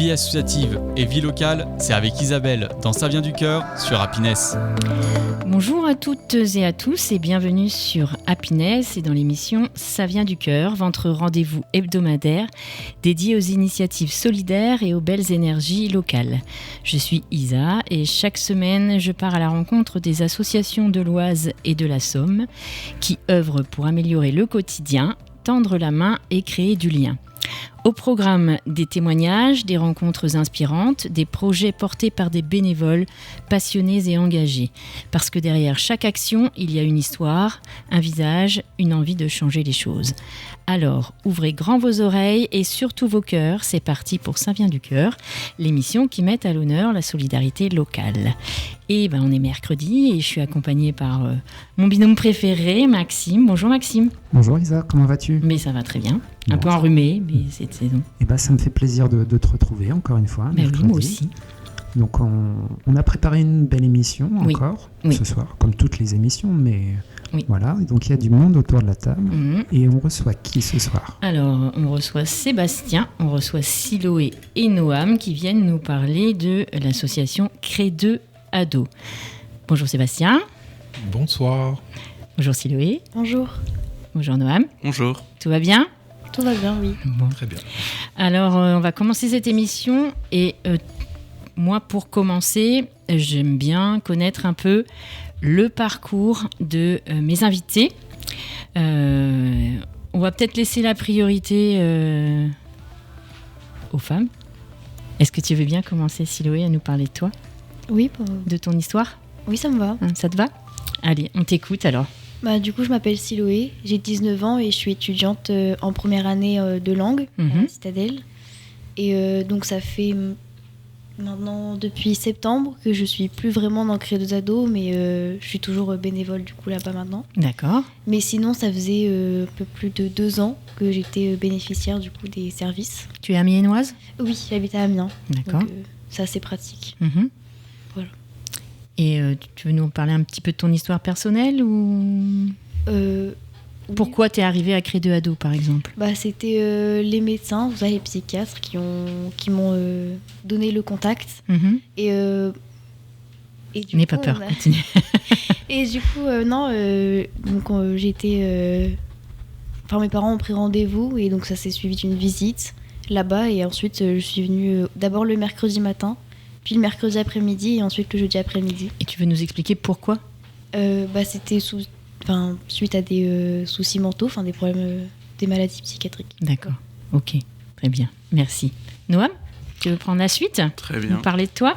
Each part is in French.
Vie associative et vie locale, c'est avec Isabelle dans Ça vient du cœur sur Happiness. Bonjour à toutes et à tous et bienvenue sur Happiness et dans l'émission Ça vient du cœur, votre rendez-vous hebdomadaire dédié aux initiatives solidaires et aux belles énergies locales. Je suis Isa et chaque semaine je pars à la rencontre des associations de l'Oise et de la Somme qui œuvrent pour améliorer le quotidien, tendre la main et créer du lien. Au programme, des témoignages, des rencontres inspirantes, des projets portés par des bénévoles passionnés et engagés. Parce que derrière chaque action, il y a une histoire, un visage, une envie de changer les choses. Alors, ouvrez grand vos oreilles et surtout vos cœurs. C'est parti pour Ça vient du cœur, l'émission qui met à l'honneur la solidarité locale. Et on est mercredi et je suis accompagnée par mon binôme préféré, Maxime. Bonjour Maxime. Bonjour Isa, comment vas-tu ? Mais ça va très bien. Un peu enrhumé, mais c'est saison. Ça me fait plaisir de te retrouver encore une fois. Oui, moi aussi. Donc on a préparé une belle émission encore ce soir, comme toutes les émissions, mais voilà. Donc il y a du monde autour de la table. Et on reçoit qui ce soir ? Alors on reçoit Sébastien, on reçoit Siloé et Noam qui viennent nous parler de l'association Cré2 Ado. Bonjour Sébastien. Bonsoir. Bonjour Siloé. Bonjour. Bonjour Noam. Bonjour. Tout va bien ? Tout va bien, oui. Bon. Très bien. Alors, on va commencer cette émission et moi, pour commencer, j'aime bien connaître un peu le parcours de mes invités. On va peut-être laisser la priorité aux femmes. Est-ce que tu veux bien commencer, Siloé, à nous parler de toi ? Oui. De ton histoire ? Oui, ça me va. Ça te va ? Allez, on t'écoute alors. Du coup, je m'appelle Siloé, j'ai 19 ans et je suis étudiante en première année de langue à la Citadelle. Et donc, ça fait maintenant depuis septembre que je suis plus vraiment dans Cré2 Ado, mais je suis toujours bénévole du coup là-bas maintenant. D'accord. Mais sinon, ça faisait un peu plus de 2 ans que j'étais bénéficiaire du coup des services. Tu es amiénoise ? Oui, j'habite à Amiens. D'accord. Donc, c'est assez pratique. Voilà. Et tu veux nous parler un petit peu de ton histoire personnelle ou pourquoi tu es arrivée à Cré2 Ado, par exemple ? C'était les médecins, les psychiatres qui m'ont donné le contact. Et du N'aie coup, pas peur, continue. Et du coup, j'étais... mes parents ont pris rendez-vous et donc ça s'est suivi d'une visite là-bas. Et ensuite, je suis venue d'abord le mercredi matin, puis le mercredi après-midi et ensuite le jeudi après-midi. Et tu veux nous expliquer pourquoi ? C'était suite à des soucis mentaux, des problèmes, des maladies psychiatriques. D'accord, ok, très bien, merci. Noam, tu veux prendre la suite ? Très bien. Nous parler de toi ?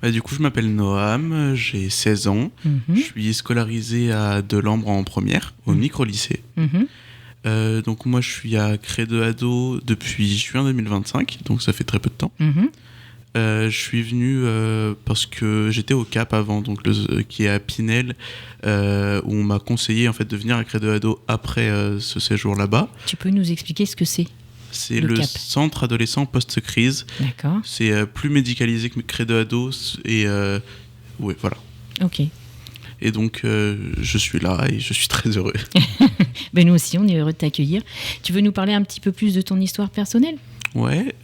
Du coup, je m'appelle Noam, j'ai 16 ans. Je suis scolarisé à Delambre en première, au micro-lycée. Donc moi, je suis à Cré2 Ado depuis juin 2025, donc ça fait très peu de temps. Je suis venu parce que j'étais au Cap avant, donc qui est à Pinel, où on m'a conseillé en fait de venir à Cré2 Ado après ce séjour là-bas. Tu peux nous expliquer ce que c'est ? C'est le centre adolescent post-crise. D'accord. C'est plus médicalisé que Cré2 Ado et voilà. Ok. Et donc je suis là et je suis très heureux. Nous aussi, on est heureux de t'accueillir. Tu veux nous parler un petit peu plus de ton histoire personnelle ? Ouais,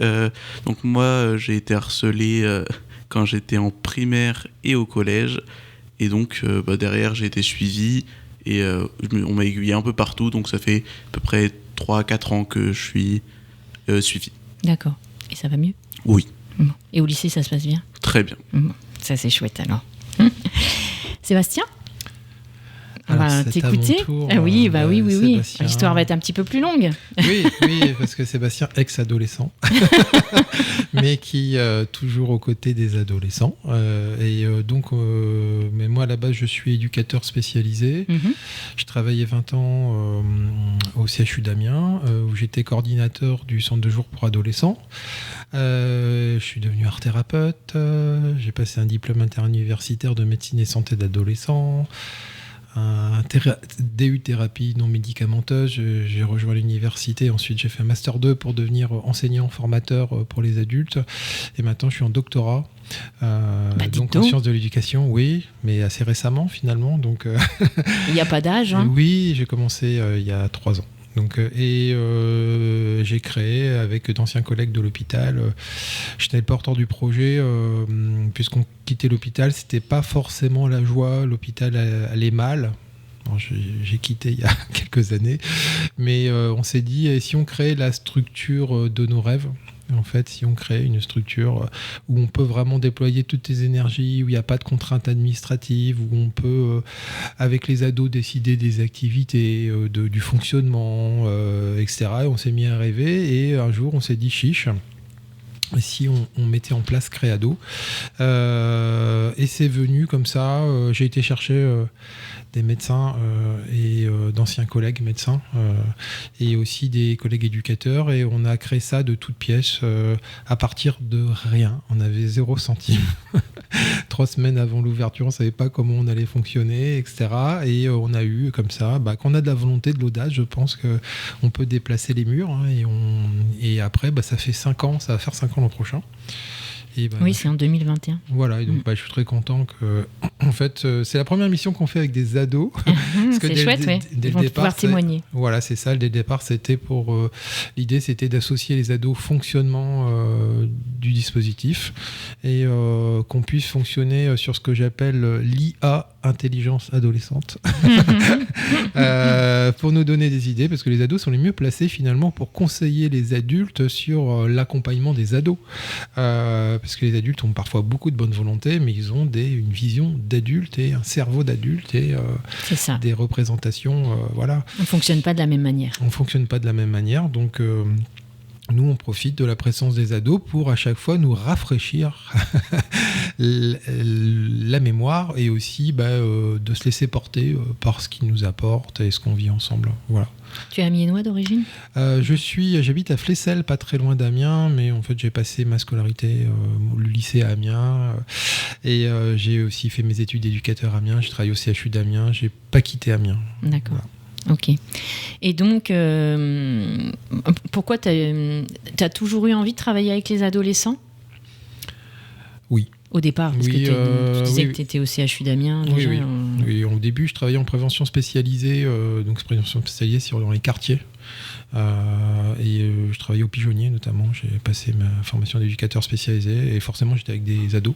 donc moi j'ai été harcelé quand j'étais en primaire et au collège, et donc derrière j'ai été suivi et on m'a aiguillé un peu partout, donc ça fait à peu près 3-4 ans que je suis suivi. D'accord, et ça va mieux ? Oui. Bon. Et au lycée ça se passe bien ? Très bien. Bon. Ça c'est chouette alors. Sébastien ? On Alors, va c'est t'écouter. à mon tour, Oui. Sébastien. L'histoire va être un petit peu plus longue. Oui, parce que Sébastien, ex-adolescent, mais qui toujours aux côtés des adolescents. Mais moi à la base, je suis éducateur spécialisé. Je travaillais 20 ans au CHU d'Amiens, où j'étais coordinateur du centre de jour pour adolescents. Je suis devenu art thérapeute. J'ai passé un diplôme interuniversitaire de médecine et santé d'adolescents. Un DU thérapie non médicamenteuse, j'ai rejoint l'université, ensuite j'ai fait un master 2 pour devenir enseignant formateur pour les adultes, et maintenant je suis en doctorat donc en sciences de l'éducation, oui, mais assez récemment finalement, donc il n'y a pas d'âge, hein. Oui, j'ai commencé il y a 3 ans. Donc, et j'ai créé avec d'anciens collègues de l'hôpital. J'étais le porteur du projet, puisqu'on quittait l'hôpital, c'était pas forcément la joie. L'hôpital allait mal. Bon, j'ai quitté il y a quelques années, mais on s'est dit, si on crée la structure de nos rêves, en fait, si on crée une structure où on peut vraiment déployer toutes les énergies, où il n'y a pas de contraintes administratives, où on peut, avec les ados, décider des activités, du fonctionnement, etc. Et on s'est mis à rêver, et un jour, on s'est dit, chiche, si on mettait en place Créado. Et c'est venu comme ça. J'ai été chercher des médecins et d'anciens collègues médecins et aussi des collègues éducateurs, et on a créé ça de toutes pièces à partir de rien. On avait 0 centime. 3 semaines avant l'ouverture, on ne savait pas comment on allait fonctionner, etc. Et on a eu comme ça, quand on a de la volonté, de l'audace, je pense qu'on peut déplacer les murs, hein, et après ça fait 5 ans, ça va faire 5 ans l'an prochain. Oui, c'est en 2021. Voilà, et donc je suis très content que, en fait, c'est la première mission qu'on fait avec des ados. C'est chouette, oui. Ils vont pouvoir témoigner. Voilà, c'est ça. Dès le départ, c'était l'idée, c'était d'associer les ados au fonctionnement du dispositif, et qu'on puisse fonctionner sur ce que j'appelle l'IA, intelligence adolescente, pour nous donner des idées, parce que les ados sont les mieux placés finalement pour conseiller les adultes sur l'accompagnement des ados. Parce que les adultes ont parfois beaucoup de bonne volonté, mais ils ont une vision d'adulte et un cerveau d'adulte et des représentations. Voilà. On ne fonctionne pas de la même manière. On ne fonctionne pas de la même manière, donc nous, on profite de la présence des ados pour à chaque fois nous rafraîchir la mémoire, et aussi de se laisser porter par ce qu'ils nous apportent et ce qu'on vit ensemble. Voilà. Tu es amiénois d'origine ? J'habite à Flesselles, pas très loin d'Amiens, mais en fait j'ai passé ma scolarité, le lycée à Amiens, et j'ai aussi fait mes études d'éducateur à Amiens. J'ai travaillé au CHU d'Amiens, j'ai pas quitté Amiens. D'accord. Voilà. Ok. Et donc, pourquoi tu as toujours eu envie de travailler avec les adolescents ? Oui. Au départ, parce que tu disais que tu étais au CHU d'Amiens. Oui, au début, je travaillais en prévention spécialisée, dans les quartiers. Je travaillais au Pigeonnier notamment. J'ai passé ma formation d'éducateur spécialisé, et forcément j'étais avec des ados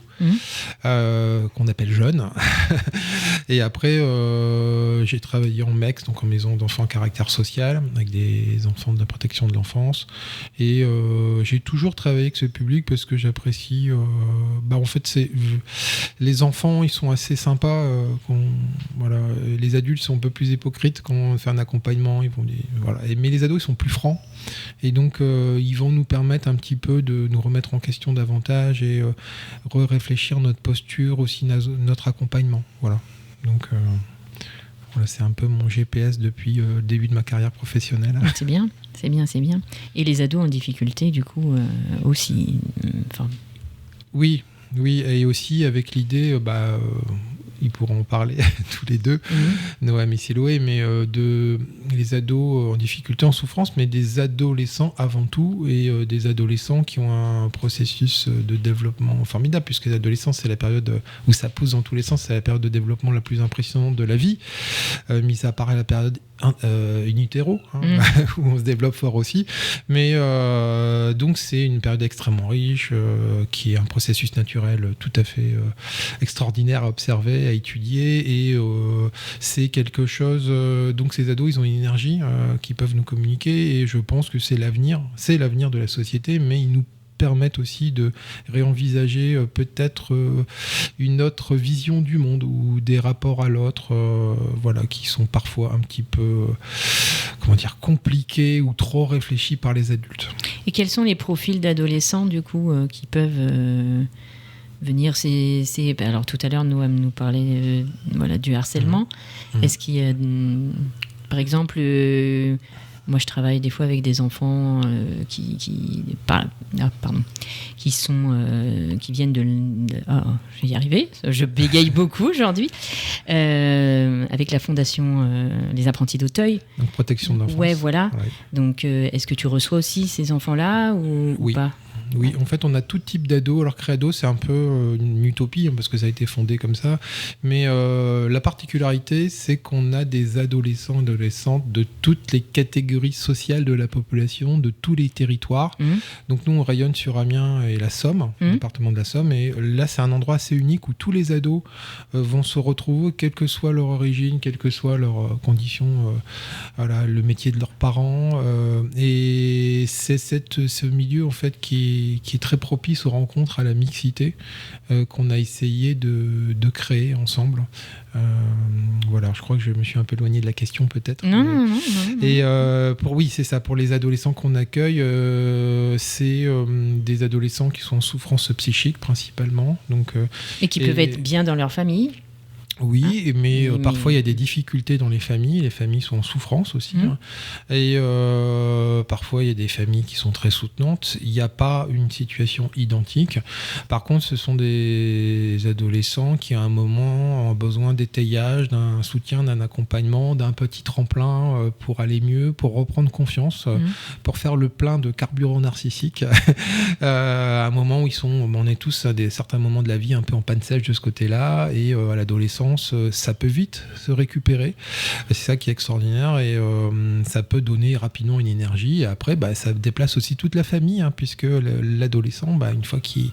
qu'on appelle jeunes. Et après j'ai travaillé en MEX, donc en maison d'enfants à caractère social, avec des enfants de la protection de l'enfance, et j'ai toujours travaillé avec ce public parce que j'apprécie en fait les enfants, ils sont assez sympas, les adultes sont un peu plus hypocrites quand on fait un accompagnement, ils vont dire, voilà. Mais les ados, ils sont plus francs, et donc ils vont nous permettre un petit peu de nous remettre en question davantage et réfléchir notre posture, aussi notre accompagnement. Voilà. Donc c'est un peu mon GPS depuis le début de ma carrière professionnelle. C'est bien. Et les ados en difficulté, du coup, aussi. Oui, et aussi avec l'idée, ils pourront en parler tous les deux, Noam et Siloé, mais de les ados en difficulté, en souffrance, mais des adolescents avant tout, et des adolescents qui ont un processus de développement formidable, puisque les adolescents, c'est la période où ça pousse dans tous les sens, c'est la période de développement la plus impressionnante de la vie, mis à part la période in utero, où on se développe fort aussi, mais donc c'est une période extrêmement riche, qui est un processus naturel tout à fait extraordinaire à observer, à étudier, et c'est quelque chose, donc ces ados, ils ont une énergie qui peuvent nous communiquer, et je pense que c'est l'avenir de la société, mais ils nous permettent aussi de réenvisager peut-être une autre vision du monde, ou des rapports à l'autre, qui sont parfois un petit peu compliqués ou trop réfléchis par les adultes. Et quels sont les profils d'adolescents, du coup, qui peuvent venir alors tout à l'heure, Noam nous parlait du harcèlement. Est-ce qu'il y a, par exemple, moi je travaille des fois avec des enfants qui viennent de je vais y arriver, je bégaye beaucoup aujourd'hui, avec la fondation Les Apprentis d'Auteuil. Donc protection de l'enfance. Ouais, voilà. Ouais. Donc est-ce que tu reçois aussi ces enfants-là ou pas ? Oui, en fait, on a tout type d'ados. Alors, Créado, c'est un peu une utopie, parce que ça a été fondé comme ça. Mais la particularité, c'est qu'on a des adolescents et adolescentes de toutes les catégories sociales de la population, de tous les territoires. Donc, nous, on rayonne sur Amiens et la Somme, le département de la Somme. Et là, c'est un endroit assez unique où tous les ados vont se retrouver, quelle que soit leur origine, quelles que soient leurs conditions, le métier de leurs parents. Et c'est ce milieu, en fait, qui est très propice aux rencontres, à la mixité, qu'on a essayé de créer ensemble. Voilà, je crois que je me suis un peu éloigné de la question, peut-être. Non. Et c'est ça, pour les adolescents qu'on accueille, c'est des adolescents qui sont en souffrance psychique principalement. Et qui peuvent être bien dans leur famille. Oui, mais parfois il y a des difficultés dans les familles sont en souffrance aussi. Et parfois il y a des familles qui sont très soutenantes. Il n'y a pas une situation identique. Par contre, ce sont des adolescents qui à un moment ont besoin d'étayage, d'un soutien, d'un accompagnement, d'un petit tremplin pour aller mieux, pour reprendre confiance, pour faire le plein de carburant narcissique à un moment où on est tous à certains moments de la vie un peu en panne sèche de ce côté-là, et à l'adolescence, ça peut vite se récupérer. C'est ça qui est extraordinaire, et ça peut donner rapidement une énergie. Et après, ça déplace aussi toute la famille, puisque l'adolescent, une fois qu'il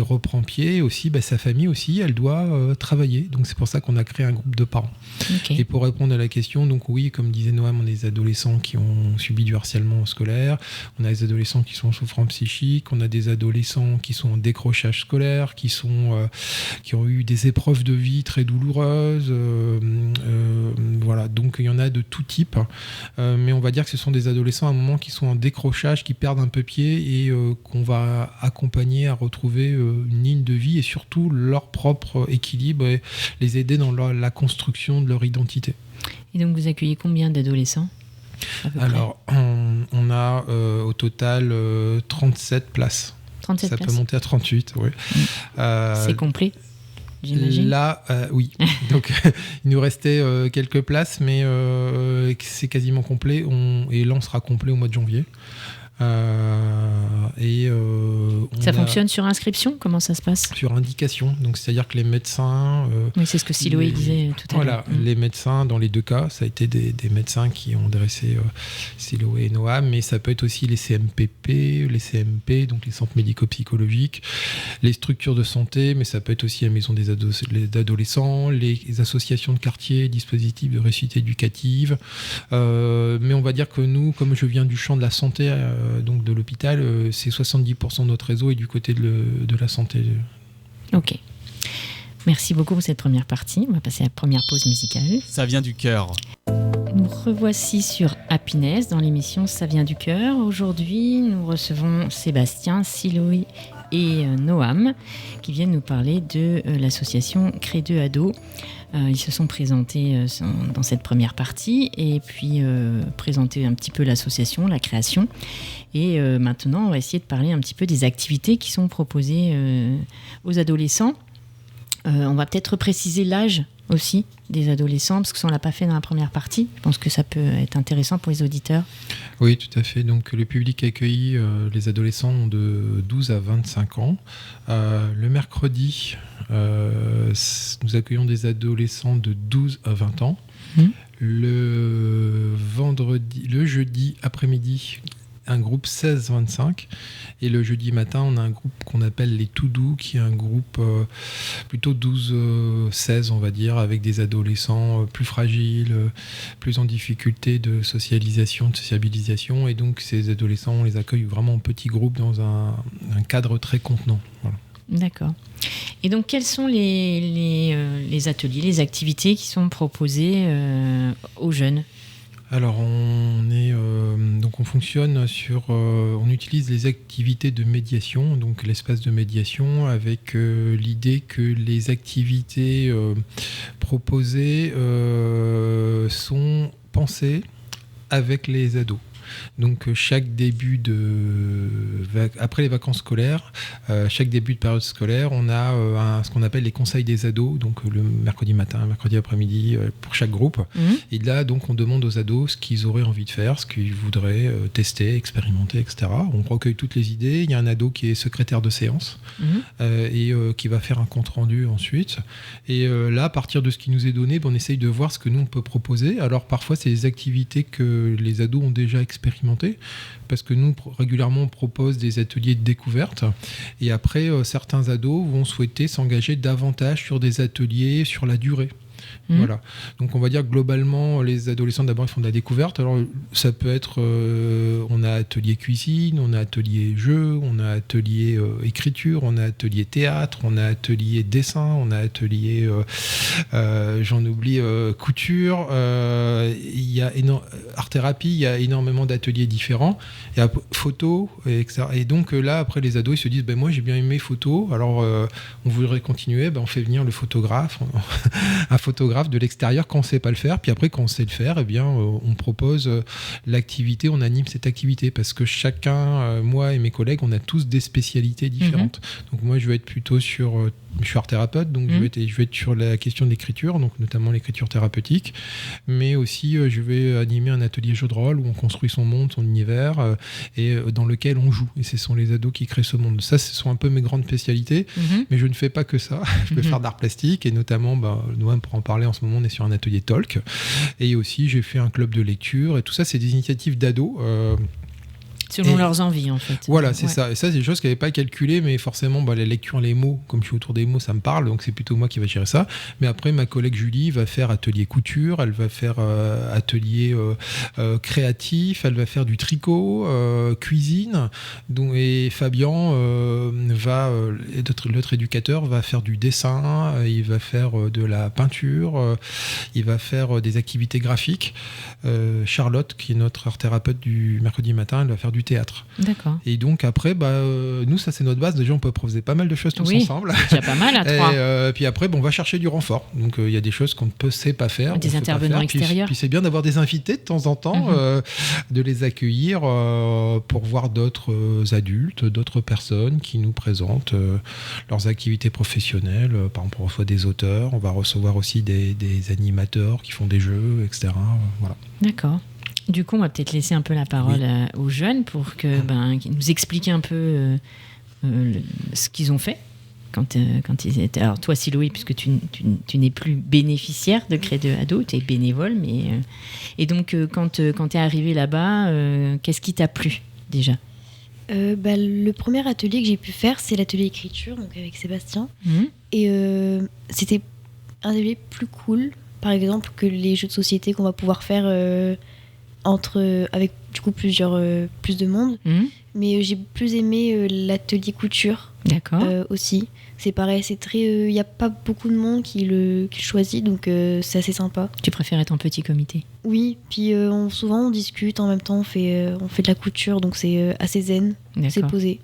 reprend pied aussi, sa famille aussi, elle doit travailler. Donc c'est pour ça qu'on a créé un groupe de parents. Okay. Et pour répondre à la question, donc oui, comme disait Noam, on a des adolescents qui ont subi du harcèlement scolaire, on a des adolescents qui sont en souffrance psychique, on a des adolescents qui sont en décrochage scolaire, qui ont eu des épreuves de vie très douloureuses, voilà, donc il y en a de tout type, mais on va dire que ce sont des adolescents à un moment qui sont en décrochage, qui perdent un peu pied, et qu'on va accompagner à retrouver une ligne de vie et surtout leur propre équilibre, et les aider dans la construction de leur identité. Et donc vous accueillez combien d'adolescents ? Alors on a au total 37 places. 37 places. Peut monter à 38, oui. C'est complet, j'imagine. Là, oui. Donc, il nous restait quelques places, mais c'est quasiment complet. Et là, on sera complet au mois de janvier. Ça fonctionne sur inscription ? Comment ça se passe ? Sur indication, donc c'est-à-dire que les médecins... oui, c'est ce que Siloé disait tout à l'heure. Voilà, les médecins, dans les deux cas, ça a été des médecins qui ont dressé Siloé et Noam, mais ça peut être aussi les CMPP, les CMP, donc les centres médico-psychologiques, les structures de santé, mais ça peut être aussi la maison des adolescents, les associations de quartier, dispositifs de réussite éducative. Mais on va dire que nous, comme je viens du champ de la santé, donc de l'hôpital, c'est 70% de notre réseau est du côté de la santé. Ok. Merci beaucoup pour cette première partie. On va passer à la première pause musicale. Ça vient du cœur. Nous revoici sur Happiness dans l'émission Ça vient du cœur. Aujourd'hui, nous recevons Sébastien, Siloé et Noam qui viennent nous parler de l'association Cré2 Ado. Ils se sont présentés dans cette première partie et puis présenter un petit peu l'association, la création. Et maintenant, on va essayer de parler un petit peu des activités qui sont proposées aux adolescents. On va peut-être préciser l'âge aussi des adolescents, parce que ça on l'a pas fait dans la première partie. Je pense que ça peut être intéressant pour les auditeurs. Oui, tout à fait. Donc le public accueilli, les adolescents ont de 12 à 25 ans. Le mercredi, nous accueillons des adolescents de 12 à 20 ans. Le jeudi après-midi, un groupe 16-25, et le jeudi matin on a un groupe qu'on appelle les Tout Doux, qui est un groupe plutôt 12-16 on va dire, avec des adolescents plus fragiles, plus en difficulté de socialisation, de sociabilisation, et donc ces adolescents on les accueille vraiment en petits groupes dans un cadre très contenant. Voilà. D'accord. Et donc quels sont les ateliers, les activités qui sont proposées aux jeunes ? Alors on fonctionne on utilise les activités de médiation, donc l'espace de médiation, avec l'idée que les activités proposées sont pensées avec les ados. Donc chaque début après les vacances scolaires, chaque début de période scolaire, on a ce qu'on appelle les conseils des ados, donc le mercredi matin, mercredi après-midi pour chaque groupe. Et là, donc, on demande aux ados ce qu'ils auraient envie de faire, ce qu'ils voudraient tester, expérimenter, etc. On recueille toutes les idées. Il y a un ado qui est secrétaire de séance et qui va faire un compte-rendu ensuite. Et là, à partir de ce qui nous est donné, on essaye de voir ce que nous, on peut proposer. Alors, parfois, c'est des activités que les ados ont déjà expérimentées, parce que nous, régulièrement, on propose des ateliers de découverte. Et après, certains ados vont souhaiter s'engager davantage sur des ateliers sur la durée. Voilà. Donc on va dire que globalement les adolescents d'abord ils font de la découverte. Alors ça peut être on a atelier cuisine, on a atelier jeu, on a atelier écriture, on a atelier théâtre, on a atelier dessin, on a atelier j'en oublie couture, il y a art thérapie, il y a énormément d'ateliers différents, il y a photo, etc. Et donc là après les ados ils se disent moi j'ai bien aimé photo, alors on voudrait continuer, on fait venir le photographe, un photographe de l'extérieur quand on ne sait pas le faire, puis après quand on sait le faire, on propose l'activité, on anime cette activité, parce que chacun, moi et mes collègues, on a tous des spécialités différentes. Donc moi je vais être plutôt sur, je suis art thérapeute, donc je vais être sur la question de l'écriture, donc notamment l'écriture thérapeutique, mais aussi je vais animer un atelier jeu de rôle où on construit son monde, son univers, et dans lequel on joue, et ce sont les ados qui créent ce monde. Ça, ce sont un peu mes grandes spécialités, mais je ne fais pas que ça. Je peux faire d'art plastique, et notamment, Noam pour en parler, en ce moment on est sur un atelier talk, et aussi j'ai fait un club de lecture, et tout ça c'est des initiatives d'ados selon leurs envies en fait. Voilà, c'est ça. Et ça, c'est des choses qu'elle n'avait pas calculées, mais forcément, la lecture, les mots, comme je suis autour des mots, ça me parle, donc c'est plutôt moi qui va gérer ça. Mais après, ma collègue Julie va faire atelier couture, elle va faire atelier créatif, elle va faire du tricot, cuisine, et Fabien l'autre éducateur, va faire du dessin, il va faire de la peinture, il va faire des activités graphiques. Charlotte, qui est notre art thérapeute du mercredi matin, elle va faire du théâtre. D'accord. Et donc après, nous, ça c'est notre base. Déjà, on peut proposer pas mal de choses tous ensemble. C'est déjà pas mal à trois. Et puis après, on va chercher du renfort. Donc il y a des choses qu'on ne sait pas faire. Des intervenants extérieurs. Puis c'est bien d'avoir des invités de temps en temps, de les accueillir pour voir d'autres adultes, d'autres personnes qui nous présentent leurs activités professionnelles. Par exemple, on reçoit des auteurs, on va recevoir aussi des animateurs qui font des jeux, etc. Voilà. D'accord. Du coup, on va peut-être laisser un peu la parole aux jeunes pour qu'ils nous expliquent un peu ce qu'ils ont fait quand ils étaient... Alors toi, Siloé, puisque tu n'es plus bénéficiaire de Crédit Ado, tu es bénévole, mais... Et donc, quand tu es arrivé là-bas, qu'est-ce qui t'a plu déjà ? Le premier atelier que j'ai pu faire, c'est l'atelier écriture, donc avec Sébastien. Et c'était un atelier plus cool, par exemple, que les jeux de société qu'on va pouvoir faire... avec du coup plus de monde, mais j'ai plus aimé l'atelier couture. D'accord. Aussi c'est pareil, c'est très il n'y a pas beaucoup de monde qui le choisit, donc c'est assez sympa. Tu préfères être en petit comité? Oui, puis souvent on discute en même temps, on fait de la couture, donc c'est assez zen. D'accord. C'est posé,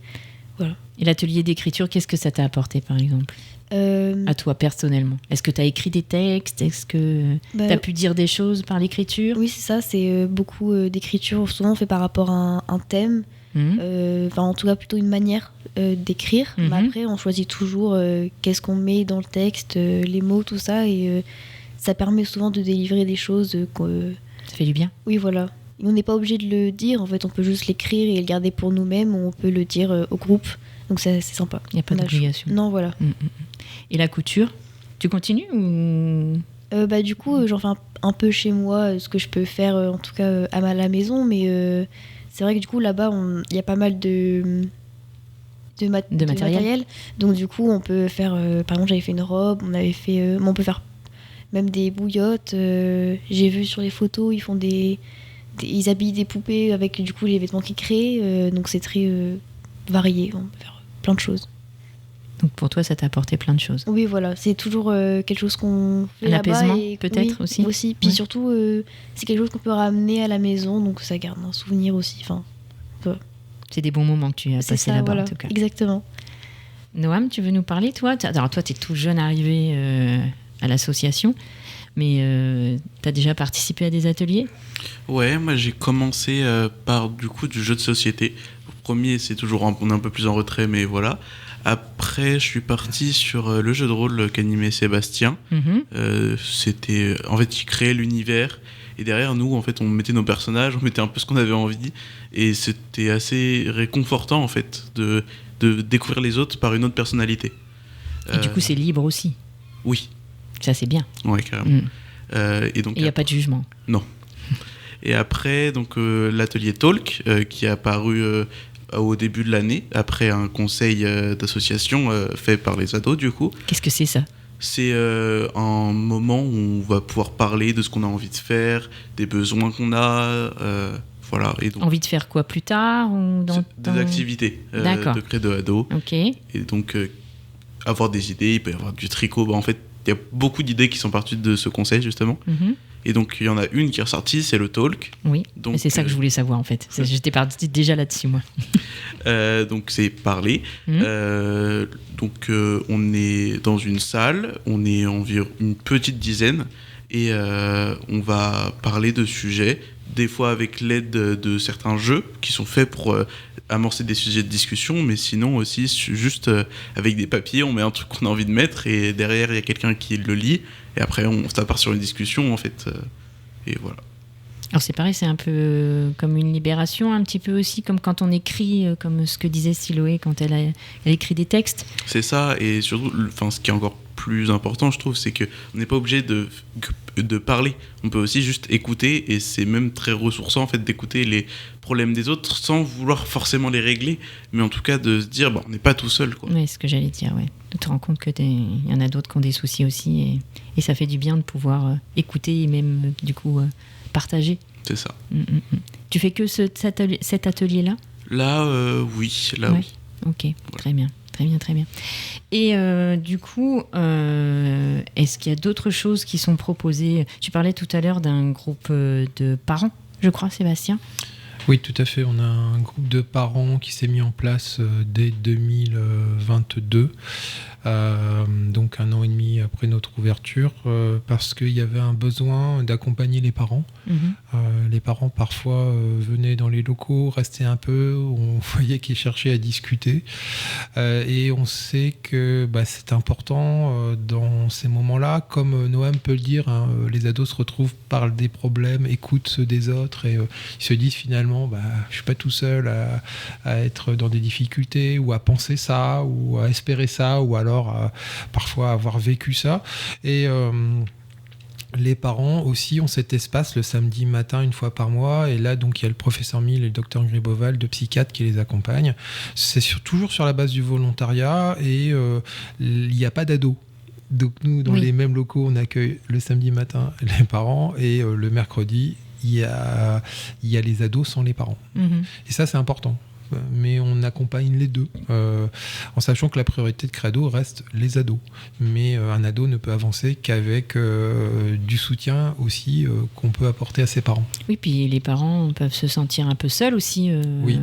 voilà. Et l'atelier d'écriture, qu'est-ce que ça t'a apporté par exemple? À toi personnellement, est-ce que tu as écrit des textes? Est-ce que tu as pu dire des choses par l'écriture? Oui, c'est ça, c'est beaucoup d'écriture. Souvent on fait par rapport à un thème, en tout cas plutôt une manière d'écrire. Mais après on choisit toujours qu'est-ce qu'on met dans le texte, les mots, tout ça, et ça permet souvent de délivrer des choses ça fait du bien. Oui, voilà. Et on n'est pas obligé de le dire, en fait on peut juste l'écrire et le garder pour nous-mêmes, ou on peut le dire au groupe. Donc c'est sympa. Il n'y a pas d'obligation. Non, voilà. Et la couture, tu continues ou... Du coup, j'en fais un peu chez moi, ce que je peux faire, en tout cas à la maison. Mais c'est vrai que du coup, là-bas, il y a pas mal de matériel. Donc du coup, on peut faire... par exemple, j'avais fait une robe, on avait fait... on peut faire même des bouillottes. J'ai vu sur les photos, ils habillent des poupées avec du coup les vêtements qu'ils créent. Donc c'est très varié, on peut faire plein de choses. Donc pour toi, ça t'a apporté plein de choses. Oui, voilà, c'est toujours quelque chose qu'on fait là-bas. L'apaisement, peut-être aussi. Puis surtout, c'est quelque chose qu'on peut ramener à la maison, donc ça garde un souvenir aussi. Enfin, c'est des bons moments que tu as passés là-bas, voilà, en tout cas. Exactement. Noam, tu veux nous parler, toi? Alors toi, tu es tout jeune arrivé à l'association. mais tu as déjà participé à des ateliers ? Ouais, moi j'ai commencé par du jeu de société. Le premier, c'est toujours on est un peu plus en retrait, mais voilà. Après, je suis parti sur le jeu de rôle qu'animait Sébastien. C'était, en fait, il créait l'univers. Et derrière nous, en fait, on mettait nos personnages, on mettait un peu ce qu'on avait envie. Et c'était assez réconfortant, en fait, de découvrir les autres par une autre personnalité. Et du coup, c'est libre aussi. Oui. Ça, c'est bien. Ouais, carrément. Et donc, il n'y a pas de jugement. Non. Et après, donc, l'atelier Talk, qui est apparu au début de l'année, après un conseil d'association fait par les ados, du coup. Qu'est-ce que c'est ça ? C'est un moment où on va pouvoir parler de ce qu'on a envie de faire, des besoins qu'on a, voilà. Et donc, envie de faire quoi plus tard ou des activités de credo ado. Ok. Et donc, avoir des idées, il peut y avoir du tricot. En fait, il y a beaucoup d'idées qui sont parties de ce conseil, justement. Et donc, il y en a une qui est ressortie, c'est le talk. Oui, donc, c'est ça que je voulais savoir, en fait. J'étais partie déjà là-dessus, moi. Donc, c'est parler. Donc, on est dans une salle, on est environ une petite dizaine, et on va parler de sujets, des fois avec l'aide de certains jeux qui sont faits pour amorcer des sujets de discussion, mais sinon aussi juste avec des papiers, on met un truc qu'on a envie de mettre, et derrière, il y a quelqu'un qui le lit. Et après, ça part sur une discussion, en fait. Et voilà. Alors, c'est pareil, c'est un peu comme une libération, un petit peu aussi, comme quand on écrit, comme ce que disait Siloé quand elle écrit des textes. C'est ça, et surtout, ce qui est encore plus important, je trouve, c'est qu'on n'est pas obligé de parler. On peut aussi juste écouter, et c'est même très ressourçant, en fait, d'écouter les problèmes des autres sans vouloir forcément les régler, mais en tout cas de se dire, on n'est pas tout seul, quoi. Oui, c'est ce que j'allais dire, ouais. De te rendre compte qu'il y en a d'autres qui ont des soucis aussi, et ça fait du bien de pouvoir écouter et même, du coup, partager. C'est ça. Tu fais que cet atelier-là ? Là, oui. Oui. Ok, voilà. Très bien. Très bien. Et du coup, est-ce qu'il y a d'autres choses qui sont proposées ? Tu parlais tout à l'heure d'un groupe de parents, je crois, Sébastien ? Oui, tout à fait. On a un groupe de parents qui s'est mis en place dès 2022, donc 1 an et demi après notre ouverture, parce qu'il y avait un besoin d'accompagner les parents. Les parents, parfois, venaient dans les locaux, restaient un peu, on voyait qu'ils cherchaient à discuter. Et on sait que c'est important dans ces moments-là, comme Noam peut le dire, les ados se retrouvent, parlent des problèmes, écoutent ceux des autres, et ils se disent finalement, je suis pas tout seul à être dans des difficultés, ou à penser ça, ou à espérer ça, ou alors parfois avoir vécu ça. Et les parents aussi ont cet espace le samedi matin, une fois par mois, et là donc il y a le professeur Mille et le docteur Griboval, deux psychiatres, qui les accompagnent. C'est toujours sur la base du volontariat, et il n'y a pas d'ados. Donc nous, dans les mêmes locaux, on accueille le samedi matin les parents, et le mercredi, il y a les ados sans les parents. Et ça, c'est important. Mais on accompagne les deux, en sachant que la priorité de Credo reste les ados. Mais un ado ne peut avancer qu'avec du soutien aussi qu'on peut apporter à ses parents. Oui, puis les parents peuvent se sentir un peu seuls aussi. Oui.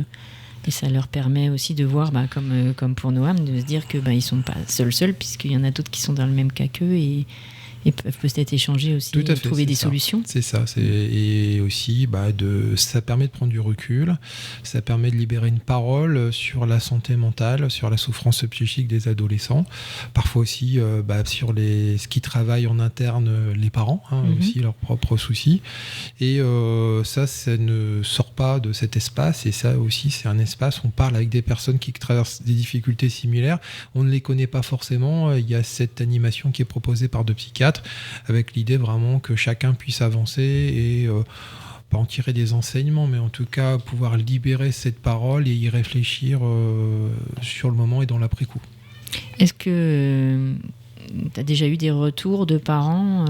Et ça leur permet aussi de voir, comme pour Noam, de se dire que ils sont pas seuls, puisqu'il y en a d'autres qui sont dans le même cas qu'eux, et peuvent peut-être échanger aussi, trouver des solutions. C'est ça. Et aussi, ça permet de prendre du recul, ça permet de libérer une parole sur la santé mentale, sur la souffrance psychique des adolescents, parfois aussi sur ce qui travaillent en interne les parents, aussi leurs propres soucis. Et ça ne sort pas de cet espace, et ça aussi, c'est un espace où on parle avec des personnes qui traversent des difficultés similaires. On ne les connaît pas forcément. Il y a cette animation qui est proposée par deux psychiatres, avec l'idée vraiment que chacun puisse avancer et pas en tirer des enseignements, mais en tout cas pouvoir libérer cette parole et y réfléchir sur le moment et dans l'après-coup. Est-ce que tu as déjà eu des retours de parents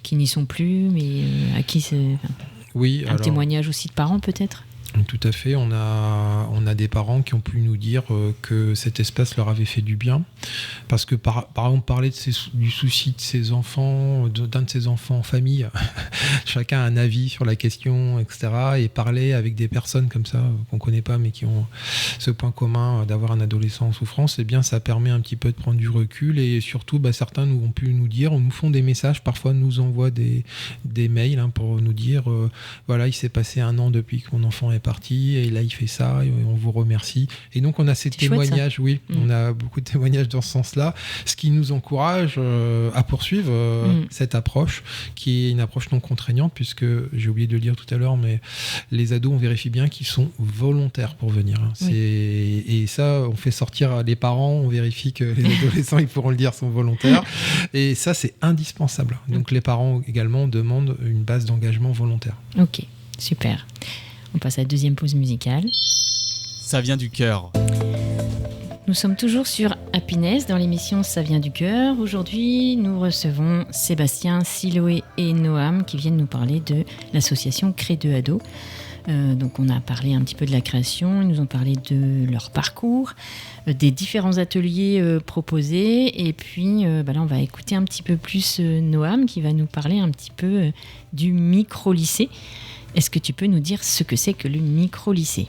qui n'y sont plus, mais à qui c'est... Oui, témoignage aussi de parents peut-être ? Tout à fait. On a des parents qui ont pu nous dire que cet espace leur avait fait du bien. Parce que, par exemple, parler du souci de ses enfants, d'un de ses enfants en famille, chacun a un avis sur la question, etc. Et parler avec des personnes comme ça, qu'on ne connaît pas, mais qui ont ce point commun d'avoir un adolescent en souffrance, eh bien, ça permet un petit peu de prendre du recul. Et surtout, certains ont pu nous dire, nous font des messages, parfois nous envoient des mails pour nous dire, voilà, il s'est passé 1 an depuis que mon enfant est parti, et là il fait ça, et on vous remercie. Et donc on a ces témoignages, chouette, on a beaucoup de témoignages dans ce sens-là, ce qui nous encourage à poursuivre cette approche, qui est une approche non contraignante, puisque j'ai oublié de le dire tout à l'heure, mais les ados, on vérifie bien qu'ils sont volontaires pour venir. Et ça, on fait sortir les parents, on vérifie que les adolescents, ils pourront le dire, sont volontaires. Et ça, c'est indispensable. Donc les parents également demandent une base d'engagement volontaire. Ok, super. On passe à la deuxième pause musicale. Ça vient du cœur. Nous sommes toujours sur Happiness dans l'émission Ça vient du cœur. Aujourd'hui, nous recevons Sébastien, Siloé et Noam qui viennent nous parler de l'association Cré2Ado. Donc on a parlé un petit peu de la création, ils nous ont parlé de leur parcours, des différents ateliers proposés, et puis là on va écouter un petit peu plus Noam qui va nous parler un petit peu du micro-lycée. Est-ce que tu peux nous dire ce que c'est que le micro-lycée ?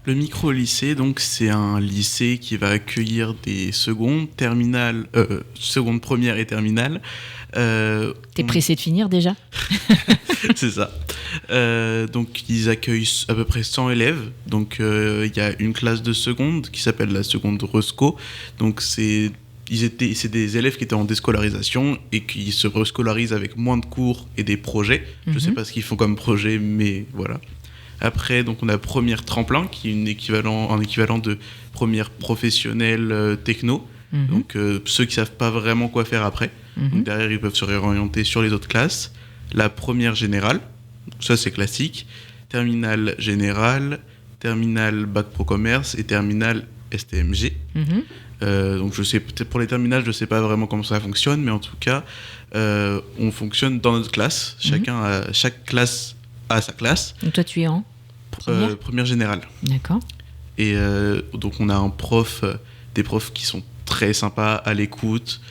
Le micro-lycée, donc, c'est un lycée qui va accueillir des secondes, secondes, premières et terminales. T'es pressé de finir déjà ? C'est ça. Donc, ils accueillent à peu près 100 élèves. Donc, il y a une classe de seconde qui s'appelle la seconde Resco. Donc, c'est des élèves qui étaient en déscolarisation et qui se rescolarisent avec moins de cours et des projets. Je ne sais pas ce qu'ils font comme projet, mais voilà. Après, donc, on a première tremplin, qui est un équivalent de première professionnelle techno. Donc, ceux qui ne savent pas vraiment quoi faire après. Donc, derrière, ils peuvent se réorienter sur les autres classes. La première générale, ça c'est classique. Terminale générale, terminale bac pro commerce et terminale STMG. Donc, je sais, peut-être pour les terminales, je ne sais pas vraiment comment ça fonctionne, mais en tout cas, on fonctionne dans notre classe. Chaque classe a sa classe. Donc toi, tu es en première générale. D'accord. Et donc, on a des profs qui sont très sympas, à l'écoute.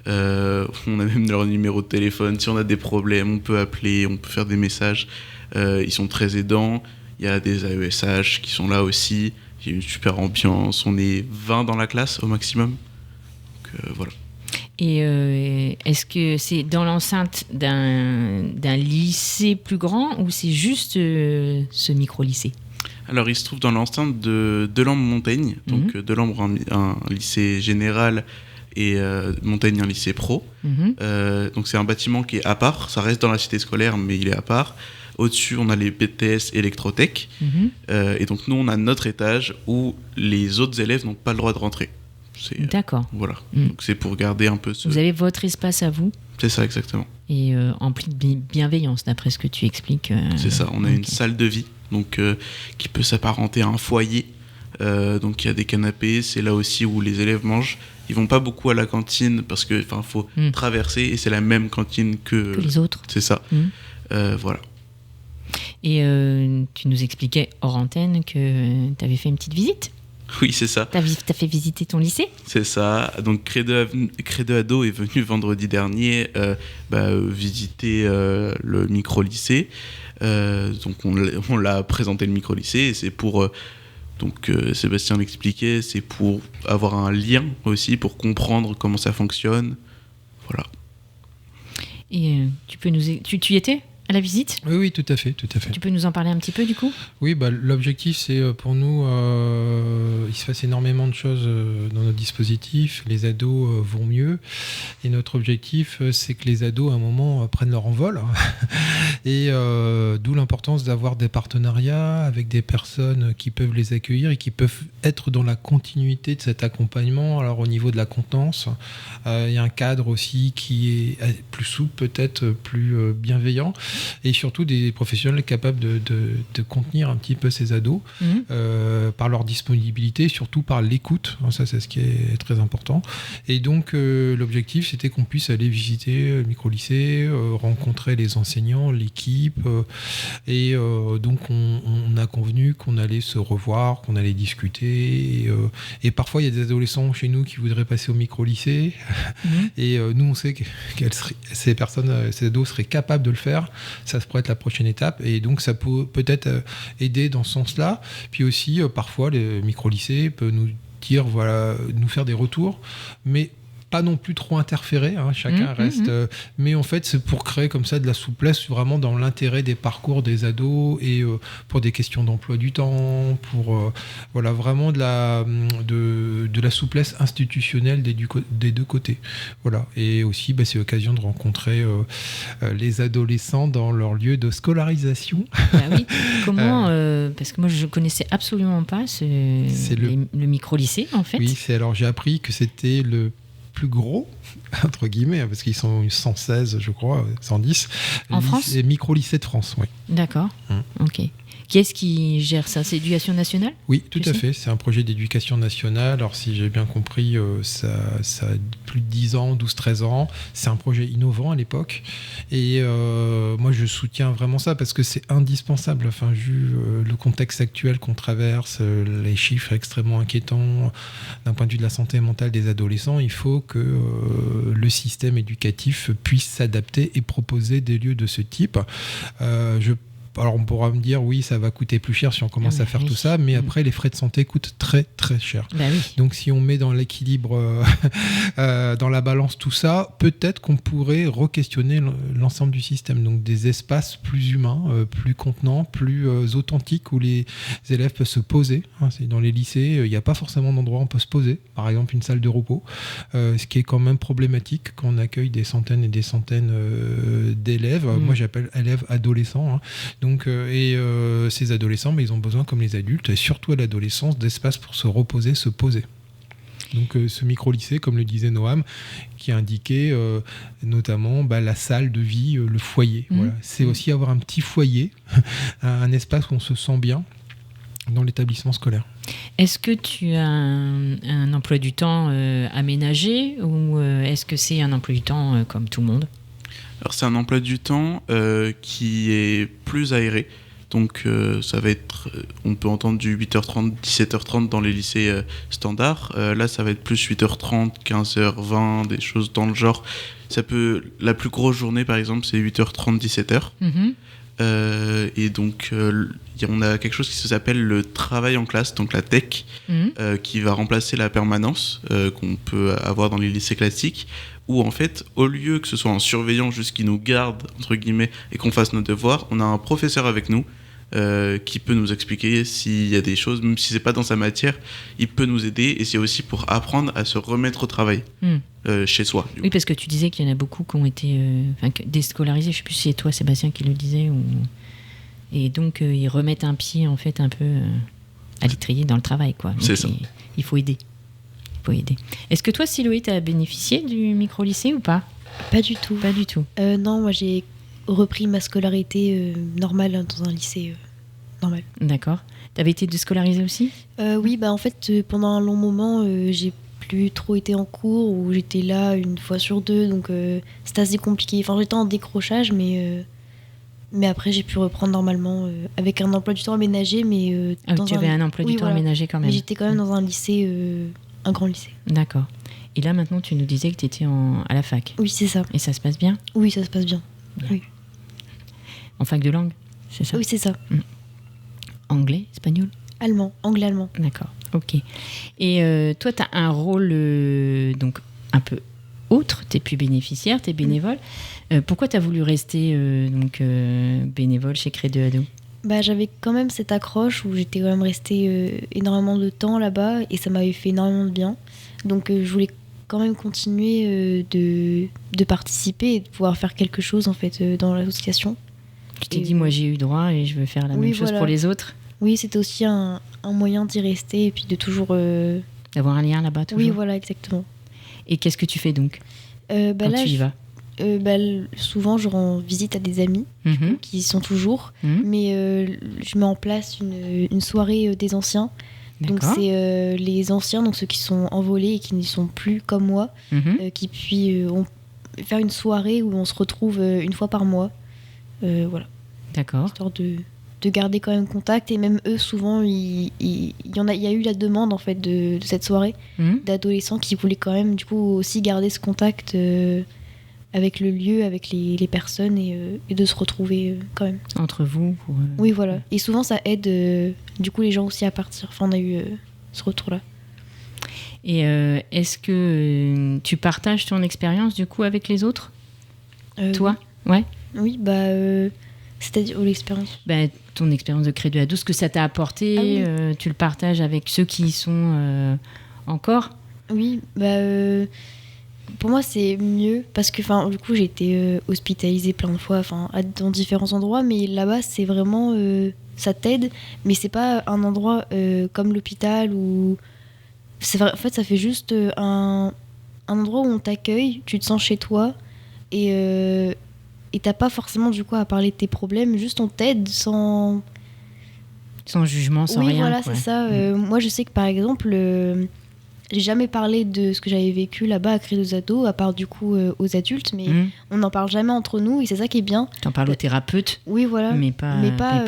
On a même leur numéro de téléphone. Si on a des problèmes, on peut appeler, on peut faire des messages. Ils sont très aidants. Il y a des AESH qui sont là aussi. Il y a une super ambiance. On est 20 dans la classe au maximum. Donc, voilà. Et est-ce que c'est dans l'enceinte d'un lycée plus grand ou c'est juste ce micro-lycée ? Alors, il se trouve dans l'enceinte de Delambre-Montaigne. Donc, Delambre, un lycée général, et Montaigne, un lycée pro. Donc, c'est un bâtiment qui est à part. Ça reste dans la cité scolaire, mais il est à part. Au-dessus, on a les BTS électrotech. Et donc, nous, on a notre étage où les autres élèves n'ont pas le droit de rentrer. D'accord. Voilà. Donc, c'est pour garder un peu Vous avez votre espace à vous ? C'est ça, exactement. Et empli de bienveillance, d'après ce que tu expliques. C'est ça. On a une salle de vie donc, qui peut s'apparenter à un foyer. Donc, il y a des canapés. C'est là aussi où les élèves mangent. Ils vont pas beaucoup à la cantine parce qu'il faut traverser et c'est la même cantine que les autres. C'est ça. Voilà. Et tu nous expliquais hors antenne que tu avais fait une petite visite. Oui, c'est ça. T'as fait visiter ton lycée ? C'est ça. Donc, Cré2Ado est venu vendredi dernier visiter le micro-lycée. Donc, on l'a présenté le micro-lycée et c'est pour... Sébastien l'expliquait, c'est pour avoir un lien aussi, pour comprendre comment ça fonctionne. Voilà. Et tu y étais à la visite ? Oui, tout à fait. Tu peux nous en parler un petit peu du coup ? Oui, l'objectif c'est pour nous, il se passe énormément de choses dans notre dispositif, les ados vont mieux et notre objectif c'est que les ados à un moment prennent leur envol et d'où l'importance d'avoir des partenariats avec des personnes qui peuvent les accueillir et qui peuvent être dans la continuité de cet accompagnement. Alors au niveau de la contenance, il y a un cadre aussi qui est plus souple peut-être, plus bienveillant. et surtout des professionnels capables de contenir un petit peu ces ados par leur disponibilité, surtout par l'écoute. Ça, c'est ce qui est très important. Et donc, l'objectif, c'était qu'on puisse aller visiter le micro-lycée, rencontrer les enseignants, l'équipe. Et donc, on a convenu qu'on allait se revoir, qu'on allait discuter. Et parfois, il y a des adolescents chez nous qui voudraient passer au micro-lycée. Et nous, on sait que ces ados seraient capables de le faire. Ça pourrait être la prochaine étape. Et donc, ça peut-être aider dans ce sens-là. Puis aussi, parfois, le micro-lycée peut nous dire, nous faire des retours, mais pas non plus trop interférer, chacun reste. Mais en fait, c'est pour créer comme ça de la souplesse, vraiment dans l'intérêt des parcours des ados et pour des questions d'emploi du temps, pour vraiment de la souplesse institutionnelle des deux côtés. Voilà. Et aussi, c'est l'occasion de rencontrer les adolescents dans leur lieu de scolarisation. Oui. Comment parce que moi, je connaissais absolument pas le micro-lycée, en fait. Oui, alors j'ai appris que c'était le plus gros, entre guillemets, parce qu'ils sont 116, je crois, 110. En France ? Micro-lycée de France, oui. D'accord, ok. Qui est-ce qui gère ça ? C'est Éducation nationale ? Oui, tout à fait. C'est un projet d'éducation nationale. Alors, si j'ai bien compris, ça a plus de 10 ans, 12-13 ans. C'est un projet innovant à l'époque. Et moi, je soutiens vraiment ça parce que c'est indispensable. Enfin, vu le contexte actuel qu'on traverse, les chiffres extrêmement inquiétants d'un point de vue de la santé mentale des adolescents, il faut que le système éducatif puisse s'adapter et proposer des lieux de ce type. Alors on pourra me dire oui, ça va coûter plus cher si on commence à faire tout ça, mais après les frais de santé coûtent très très cher. Donc si on met dans l'équilibre, dans la balance tout ça, peut-être qu'on pourrait re-questionner l'ensemble du système. Donc des espaces plus humains, plus contenants, plus authentiques où les élèves peuvent se poser. Dans les lycées, il n'y a pas forcément d'endroit où on peut se poser. Par exemple une salle de repos, ce qui est quand même problématique quand on accueille des centaines et des centaines d'élèves. Moi j'appelle élèves adolescents. Donc, ces adolescents, ils ont besoin, comme les adultes, et surtout à l'adolescence, d'espace pour se reposer, se poser. Donc, ce micro-lycée, comme le disait Noam, qui indiquait notamment la salle de vie, le foyer. Voilà. C'est aussi avoir un petit foyer, un espace où on se sent bien dans l'établissement scolaire. Est-ce que tu as un emploi du temps aménagé ou est-ce que c'est un emploi du temps comme tout le monde ? Alors c'est un emploi du temps qui est plus aéré, donc ça va être, on peut entendre du 8h30, 17h30 dans les lycées standards, là ça va être plus 8h30, 15h20, des choses dans le genre. La plus grosse journée par exemple c'est 8h30, 17h. Et donc on a quelque chose qui s'appelle le travail en classe, donc la TEC, qui va remplacer la permanence qu'on peut avoir dans les lycées classiques, où en fait, au lieu que ce soit un surveillant juste qui nous garde, entre guillemets, et qu'on fasse nos devoirs, on a un professeur avec nous qui peut nous expliquer s'il y a des choses, même si c'est pas dans sa matière, il peut nous aider, et c'est aussi pour apprendre à se remettre au travail chez soi. Oui, parce que tu disais qu'il y en a beaucoup qui ont été déscolarisés, je sais plus si c'est toi Sébastien qui le disait, et donc ils remettent un pied en fait un peu à l'étrier dans le travail, quoi. Donc, c'est ça. Il faut aider. Est-ce que toi, Siloé, tu as bénéficié du micro-lycée ou pas ? Pas du tout. Pas du tout. Non, moi j'ai repris ma scolarité normale dans un lycée normal. D'accord. Tu avais été déscolarisée aussi ? Oui, en fait, pendant un long moment, j'ai plus trop été en cours, où j'étais là une fois sur deux, donc c'était assez compliqué. Enfin, j'étais en décrochage, mais après j'ai pu reprendre normalement avec un emploi du temps aménagé. Mais tu avais un emploi du temps aménagé quand même. Mais j'étais quand même dans un lycée... un grand lycée. D'accord. Et là, maintenant, tu nous disais que tu étais à la fac. Oui, c'est ça. Et ça se passe bien ? Oui, ça se passe bien. Oui. En fac de langue, c'est ça ? Oui, c'est ça. Anglais, espagnol ? Allemand, anglais-allemand. D'accord, ok. Et toi, tu as un rôle donc un peu autre, tu n'es plus bénéficiaire, tu es bénévole. Pourquoi tu as voulu rester bénévole chez Cré2 Ados ? J'avais quand même cette accroche où j'étais quand même restée énormément de temps là-bas et ça m'avait fait énormément de bien. Donc je voulais quand même continuer de participer et de pouvoir faire quelque chose en fait dans l'association. Tu t'es dit moi j'ai eu droit et je veux faire la même chose pour les autres ? Oui, c'était aussi un moyen d'y rester et puis de toujours... D'avoir un lien là-bas toujours ? Oui, voilà, exactement. Et qu'est-ce que tu fais donc quand là, tu y vas ? Souvent, je rends visite à des amis qui y sont toujours, mais je mets en place une soirée des anciens. Donc c'est les anciens, donc ceux qui sont envolés et qui n'y sont plus comme moi, qui puis faire une soirée où on se retrouve une fois par mois. Voilà. D'accord. Histoire de garder quand même contact, et même eux souvent il y a eu la demande en fait de cette soirée d'adolescents qui voulaient quand même du coup aussi garder ce contact avec le lieu, avec les personnes et de se retrouver quand même entre vous pour, oui voilà, et souvent ça aide du coup les gens aussi à partir. Enfin on a eu ce retour là. Et est-ce que tu partages ton expérience du coup avec les autres, toi? Ouais. Oui, c'est-à-dire l'expérience. Ton expérience de Cré 2 Ado, ce que ça t'a apporté, tu le partages avec ceux qui y sont encore? Oui, pour moi c'est mieux parce que du coup j'ai été hospitalisée plein de fois, dans différents endroits, mais là-bas c'est vraiment ça t'aide, mais c'est pas un endroit comme l'hôpital où c'est vrai, en fait ça fait juste un endroit où on t'accueille, tu te sens chez toi et t'as pas forcément du coup à parler de tes problèmes, juste on t'aide sans jugement, sans rien. Oui, voilà, quoi. C'est ça. Moi, je sais que par exemple, j'ai jamais parlé de ce que j'avais vécu là-bas à Cré 2 Ado, à part du coup aux adultes, mais on n'en parle jamais entre nous et c'est ça qui est bien. T'en parles aux thérapeutes. Oui, voilà. Mais pas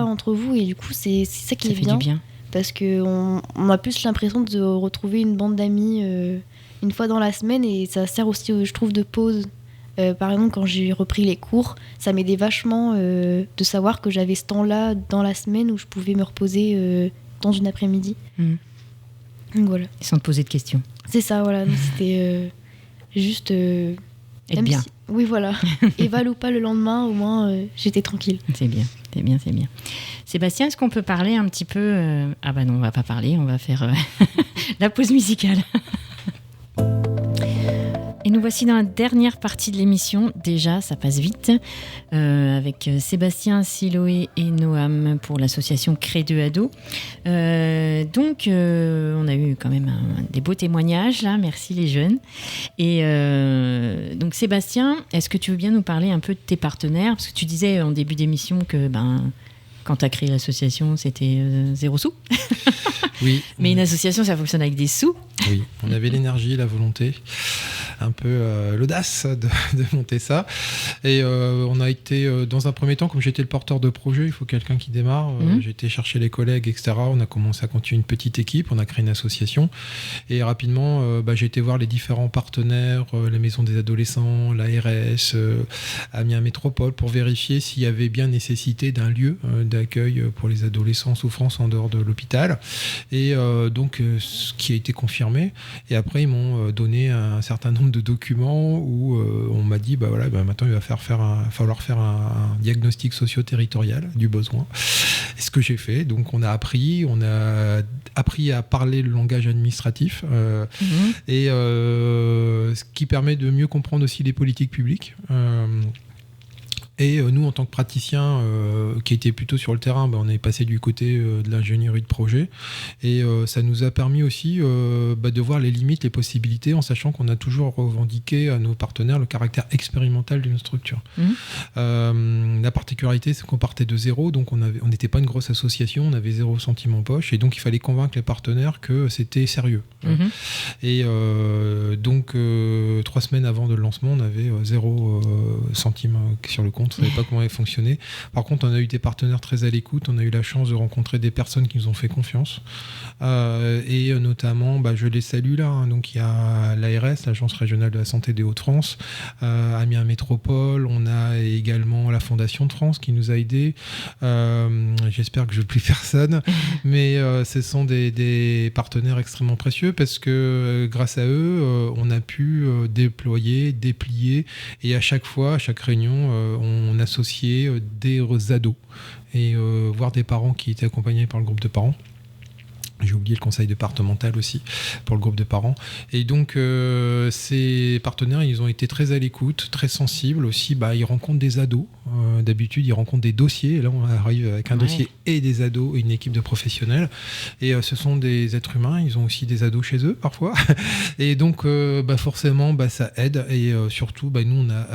entre vous, et du coup, c'est ça qui est bien. Du bien. Parce qu'on a plus l'impression de retrouver une bande d'amis une fois dans la semaine, et ça sert aussi, je trouve, de pause. Par exemple, quand j'ai repris les cours, ça m'aidait vachement de savoir que j'avais ce temps-là dans la semaine où je pouvais me reposer dans une après-midi. Donc voilà. Sans te poser de questions. C'est ça, voilà. Donc, c'était juste... être bien. Oui, voilà. Et val ou pas le lendemain, au moins, j'étais tranquille. C'est bien. Sébastien, est-ce qu'on peut parler un petit peu... Ah bah non, on va pas parler, on va faire la pause musicale. Et nous voici dans la dernière partie de l'émission. Déjà, ça passe vite. Avec Sébastien, Siloé et Noam pour l'association Cré 2 Ado. Donc, on a eu quand même des beaux témoignages là. Merci les jeunes. Et donc, Sébastien, est-ce que tu veux bien nous parler un peu de tes partenaires? Parce que tu disais en début d'émission que quand tu as créé l'association, c'était 0 sous. Oui. Mais une association, ça fonctionne avec des sous. Oui, on avait l'énergie, la volonté, un peu l'audace de monter ça. Et on a été, dans un premier temps, comme j'étais le porteur de projet, il faut quelqu'un qui démarre. J'ai été chercher les collègues, etc. On a commencé à constituer une petite équipe, on a créé une association. Et rapidement, j'ai été voir les différents partenaires, la Maison des Adolescents, l'ARS, Amiens Métropole, pour vérifier s'il y avait bien nécessité d'un lieu d'accueil pour les adolescents en souffrance en dehors de l'hôpital. Et donc, ce qui a été confirmé. Et après, ils m'ont donné un certain nombre de documents où on m'a dit maintenant il va falloir faire un diagnostic socio-territorial du besoin. Et ce que j'ai fait, donc on a appris à parler le langage administratif et ce qui permet de mieux comprendre aussi les politiques publiques. Et nous, en tant que praticiens qui étaient plutôt sur le terrain, on est passé du côté de l'ingénierie de projet. Et ça nous a permis aussi de voir les limites, les possibilités, en sachant qu'on a toujours revendiqué à nos partenaires le caractère expérimental d'une structure. La particularité, c'est qu'on partait de zéro, donc on n'était pas une grosse association, on avait 0 centime en poche, et donc il fallait convaincre les partenaires que c'était sérieux. Et donc 3 semaines avant le lancement, on avait 0 centime sur le compte. On ne savait pas comment elle fonctionnait. Par contre, on a eu des partenaires très à l'écoute. On a eu la chance de rencontrer des personnes qui nous ont fait confiance. Et notamment, je les salue là. Donc, il y a l'ARS, l'Agence régionale de la santé des Hauts-de-France, Amiens Métropole. On a également la Fondation de France qui nous a aidés. J'espère que je n'oublie personne. Mais ce sont des partenaires extrêmement précieux parce que grâce à eux, on a pu déployer, déplier. Et à chaque fois, à chaque réunion, on associait des ados et voire des parents qui étaient accompagnés par le groupe de parents. J'ai oublié le conseil départemental aussi pour le groupe de parents. Et donc, ces partenaires, ils ont été très à l'écoute, très sensibles aussi. Ils rencontrent des ados. D'habitude, ils rencontrent des dossiers. Et là, on arrive avec un dossier et des ados et une équipe de professionnels. Et ce sont des êtres humains. Ils ont aussi des ados chez eux, parfois. Et donc, forcément, ça aide. Et surtout, nous, on a...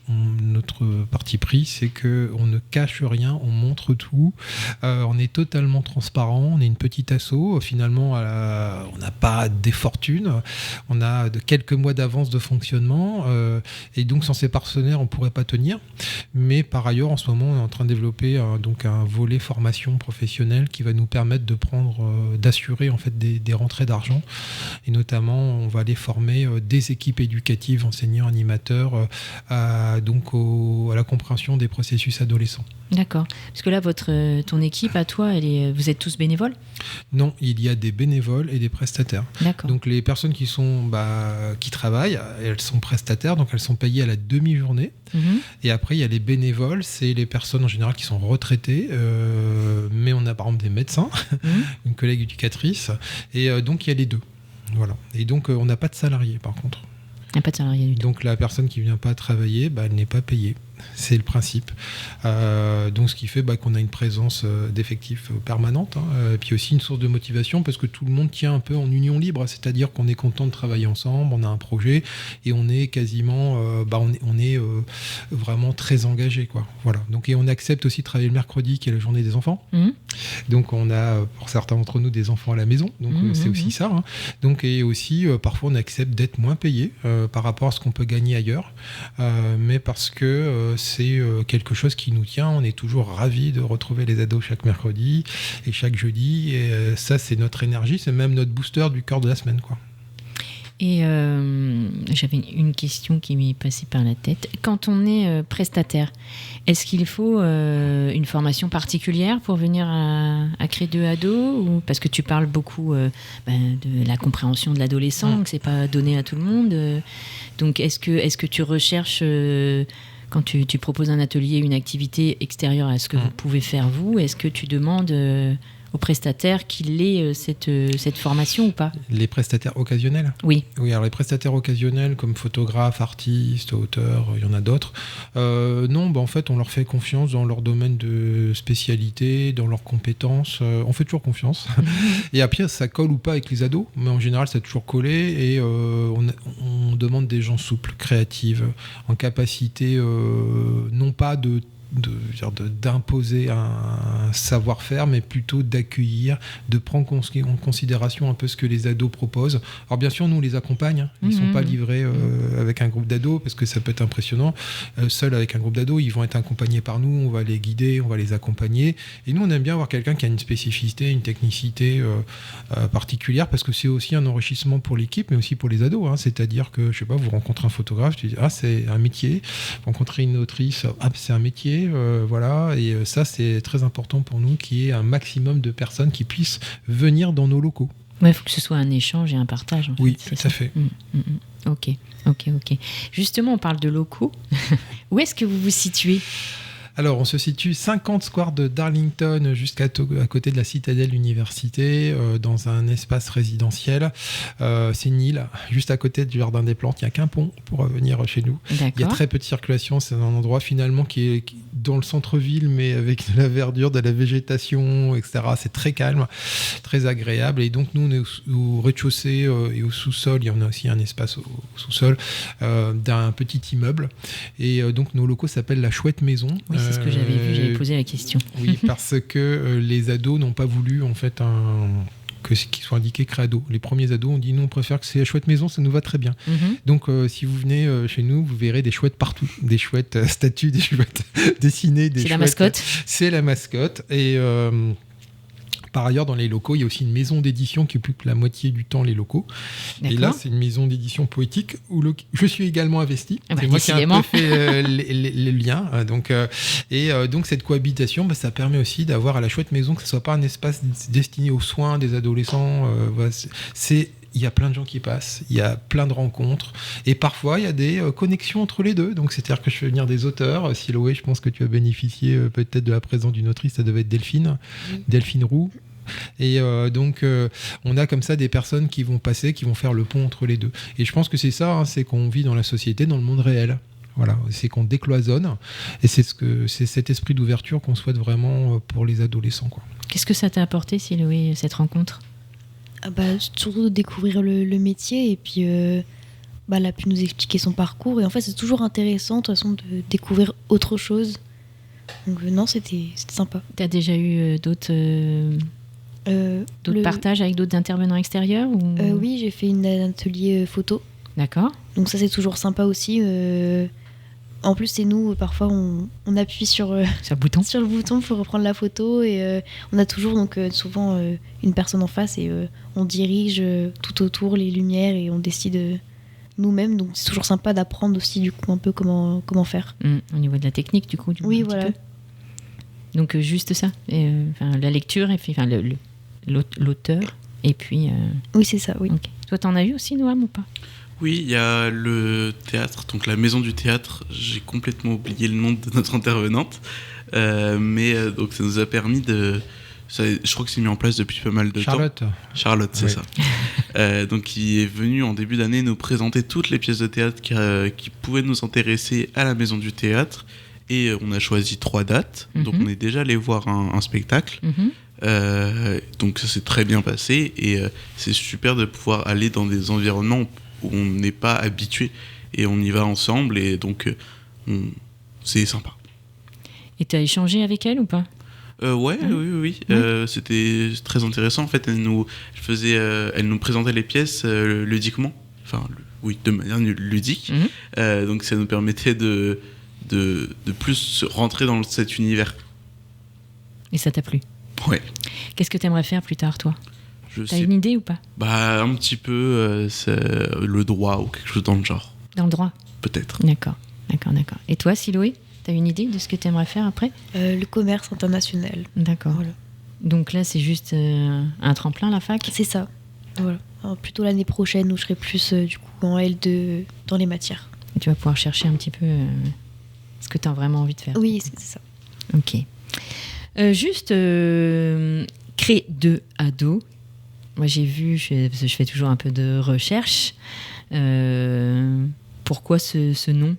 notre parti pris, c'est qu'on ne cache rien, on montre tout, on est totalement transparent, on est une petite asso, finalement on n'a pas des fortunes, on a de quelques mois d'avance de fonctionnement, et donc sans ces partenaires on ne pourrait pas tenir, mais par ailleurs en ce moment on est en train de développer un volet formation professionnelle qui va nous permettre d'assurer en fait des rentrées d'argent, et notamment on va aller former des équipes éducatives, enseignants, animateurs, à la compréhension des processus adolescents. D'accord. Parce que là, ton équipe, à toi, vous êtes tous bénévoles ? Non, il y a des bénévoles et des prestataires. D'accord. Donc les personnes qui travaillent, elles sont prestataires, donc elles sont payées à la demi-journée. Et après, il y a les bénévoles, c'est les personnes en général qui sont retraitées, mais on a par exemple des médecins, une collègue éducatrice, et donc il y a les deux. Voilà. Et donc on n'a pas de salariés par contre. Il n'y a pas de salarié du tout. Donc la personne qui ne vient pas travailler, elle n'est pas payée. C'est le principe. Donc ce qui fait qu'on a une présence d'effectifs permanente, et puis aussi une source de motivation parce que tout le monde tient un peu en union libre, c'est-à-dire qu'on est content de travailler ensemble, on a un projet et on est quasiment, on est vraiment très engagé, quoi. Voilà. Donc, et on accepte aussi de travailler le mercredi qui est la journée des enfants. Donc on a pour certains d'entre nous des enfants à la maison, donc c'est aussi ça. Donc et aussi parfois on accepte d'être moins payé par rapport à ce qu'on peut gagner ailleurs, mais parce que c'est quelque chose qui nous tient. On est toujours ravis de retrouver les ados chaque mercredi et chaque jeudi. Et ça, c'est notre énergie. C'est même notre booster du cœur de la semaine, quoi. Et j'avais une question qui m'est passée par la tête. Quand on est prestataire, est-ce qu'il faut une formation particulière pour venir à Cré 2 Ados, ou parce que tu parles beaucoup de la compréhension de l'adolescent, que c'est pas donné à tout le monde. Donc est-ce que tu recherches quand tu proposes un atelier, une activité extérieure à ce que vous pouvez faire vous, est-ce que tu demandes aux prestataires qu'il ait cette formation ou pas ? Les prestataires occasionnels ? Oui, alors les prestataires occasionnels comme photographes, artistes, auteurs, il y en a d'autres. Non, en fait, on leur fait confiance dans leur domaine de spécialité, dans leurs compétences. On fait toujours confiance. Et après, ça colle ou pas avec les ados, mais en général, ça a toujours collé. Et on demande des gens souples, créatifs, en capacité non pas d'imposer un savoir-faire, mais plutôt d'accueillir, de prendre en considération un peu ce que les ados proposent. Alors bien sûr, nous on les accompagne, ils ne sont pas livrés avec un groupe d'ados, parce que ça peut être impressionnant. Seuls avec un groupe d'ados, ils vont être accompagnés par nous, on va les guider, on va les accompagner. Et nous, on aime bien avoir quelqu'un qui a une spécificité, une technicité particulière, parce que c'est aussi un enrichissement pour l'équipe, mais aussi pour les ados. C'est-à-dire que, je sais pas, vous rencontrez un photographe, tu dis « Ah, c'est un métier ». Vous rencontrez une autrice, « Ah, c'est un métier ». Voilà, et ça c'est très important pour nous qu'il y ait un maximum de personnes qui puissent venir dans nos locaux. Il faut que ce soit un échange et un partage. Oui, tout à fait. Ok. Justement, on parle de locaux. Où est-ce que vous vous situez ? Alors, on se situe 50 square de Darlington, à côté de la Citadelle Université, dans un espace résidentiel. C'est une île, juste à côté du Jardin des Plantes. Il n'y a qu'un pont pour venir chez nous. D'accord. Il y a très peu de circulation. C'est un endroit finalement qui est dans le centre-ville, mais avec de la verdure, de la végétation, etc. C'est très calme, très agréable. Et donc, nous, on est au rez-de-chaussée et au sous-sol. Il y en a aussi un espace au sous-sol d'un petit immeuble. Et donc, nos locaux s'appellent la Chouette Maison. Oui, c'est ce que j'avais vu, j'avais posé la question. Oui, parce que les ados n'ont pas voulu en fait qu'il soit indiqué Cré Ado. Les premiers ados ont dit non, on préfère que c'est la Chouette Maison, ça nous va très bien. Donc si vous venez chez nous, vous verrez des chouettes partout, des chouettes statues, des chouettes dessinées, des c'est chouettes. La mascotte. C'est la mascotte. Et par ailleurs, dans les locaux, il y a aussi une maison d'édition qui occupe la moitié du temps les locaux. D'accord. Et là, c'est une maison d'édition poétique où je suis également investi. C'est moi qui ai un peu fait les liens. Donc, cette cohabitation, ça permet aussi d'avoir à la Chouette Maison que ce ne soit pas un espace destiné aux soins des adolescents. Il y a plein de gens qui passent, il y a plein de rencontres, et parfois il y a des connexions entre les deux. Donc c'est-à-dire que je fais venir des auteurs. Siloé, je pense que tu as bénéficié peut-être de la présence d'une autrice, ça devait être Delphine Roux. Et donc, on a comme ça des personnes qui vont passer, qui vont faire le pont entre les deux. Et je pense que c'est ça, c'est qu'on vit dans la société, dans le monde réel. Voilà, c'est qu'on décloisonne. Et c'est cet esprit d'ouverture qu'on souhaite vraiment pour les adolescents, quoi. Qu'est-ce que ça t'a apporté, Siloé, cette rencontre ? Surtout de découvrir le métier et puis elle a pu nous expliquer son parcours. Et en fait, c'est toujours intéressant, de toute façon, de découvrir autre chose. Donc non, c'était sympa. T'as déjà eu d'autres partages avec d'autres intervenants extérieurs ou... Oui, j'ai fait un atelier photo. D'accord. Donc ça, c'est toujours sympa aussi. En plus, c'est nous, parfois, on appuie sur le bouton pour reprendre la photo. Et on a toujours, souvent, une personne en face et on dirige tout autour les lumières et on décide nous-mêmes. Donc c'est toujours sympa d'apprendre aussi, du coup, un peu comment faire. Au niveau de la technique, du coup. Oui, voilà. Donc juste ça, la lecture, et puis l'auteur, et puis... Oui, c'est ça, oui. Okay. Toi, t'en as eu aussi, Noam, ou pas ? Oui, il y a le théâtre, donc la maison du théâtre. J'ai complètement oublié le nom de notre intervenante, mais donc ça nous a permis je crois que c'est mis en place depuis pas mal de temps. Charlotte, c'est ça. Donc qui est venue en début d'année nous présenter toutes les pièces de théâtre qui pouvaient nous intéresser à la maison du théâtre. Et on a choisi 3 dates, donc on est déjà allé voir un spectacle. Donc ça s'est très bien passé et c'est super de pouvoir aller dans des environnements où on n'est pas habitué et on y va ensemble et donc c'est sympa. Et tu as échangé avec elle ou pas ? Oui. C'était très intéressant. En fait, elle nous présentait les pièces ludiquement, de manière ludique. Donc ça nous permettait de plus rentrer dans cet univers. Et ça t'a plu ? Ouais. Qu'est-ce que tu aimerais faire plus tard, toi ? T'as une idée ou pas ? Un petit peu le droit ou quelque chose dans le genre. Dans le droit ? Peut-être. D'accord. Et toi, Siloé, t'as une idée de ce que t'aimerais faire après ? Le commerce international. D'accord. Voilà. Donc là, c'est juste un tremplin, la fac ? C'est ça. Voilà. Alors, plutôt l'année prochaine où je serai plus du coup en L2 dans les matières. Et tu vas pouvoir chercher un petit peu ce que t'as vraiment envie de faire. Oui, c'est ça. Ok. Juste créer 2 ados. Moi, j'ai vu, parce que je fais toujours un peu de recherche. Pourquoi ce nom ?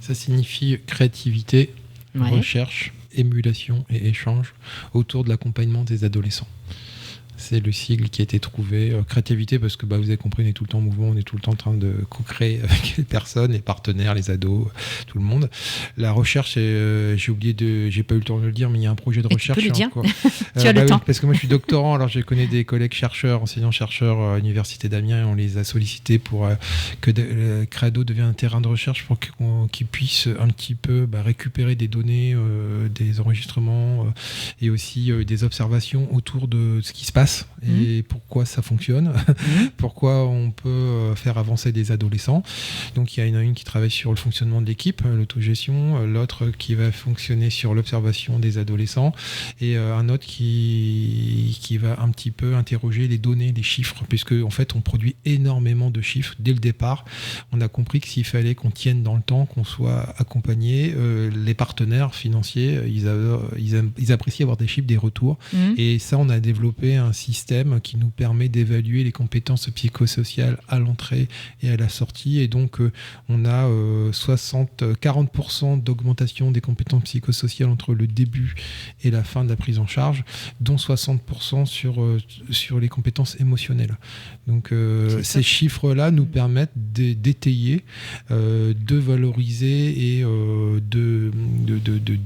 Ça signifie créativité, recherche, émulation et échange autour de l'accompagnement des adolescents. C'est le sigle qui a été trouvé. Créativité, parce que vous avez compris, on est tout le temps en mouvement, on est tout le temps en train de co-créer avec les personnes, les partenaires, les ados, tout le monde. La recherche, j'ai pas eu le temps de le dire, mais il y a un projet de recherche. Tu peux le dire. Tu as le temps. Parce que moi je suis doctorant, alors je connais des collègues chercheurs, enseignants-chercheurs à l'université d'Amiens, et on les a sollicités pour que Creado devienne un terrain de recherche pour qu'ils puissent un petit peu récupérer des données, des enregistrements et aussi des observations autour de ce qui se passe et pourquoi ça fonctionne, pourquoi on peut faire avancer des adolescents. Donc il y en a une qui travaille sur le fonctionnement de l'équipe, l'autogestion, l'autre qui va fonctionner sur l'observation des adolescents et un autre qui va un petit peu interroger les données, les chiffres, puisque en fait on produit énormément de chiffres dès le départ. On a compris que s'il fallait qu'on tienne dans le temps, qu'on soit accompagné, les partenaires financiers, ils apprécient avoir des chiffres, des retours, et ça on a développé un système qui nous permet d'évaluer les compétences psychosociales à l'entrée et à la sortie, et donc on a 40% d'augmentation des compétences psychosociales entre le début et la fin de la prise en charge, dont 60% sur les compétences émotionnelles. Donc ces chiffres-là nous permettent d'étayer, de valoriser et de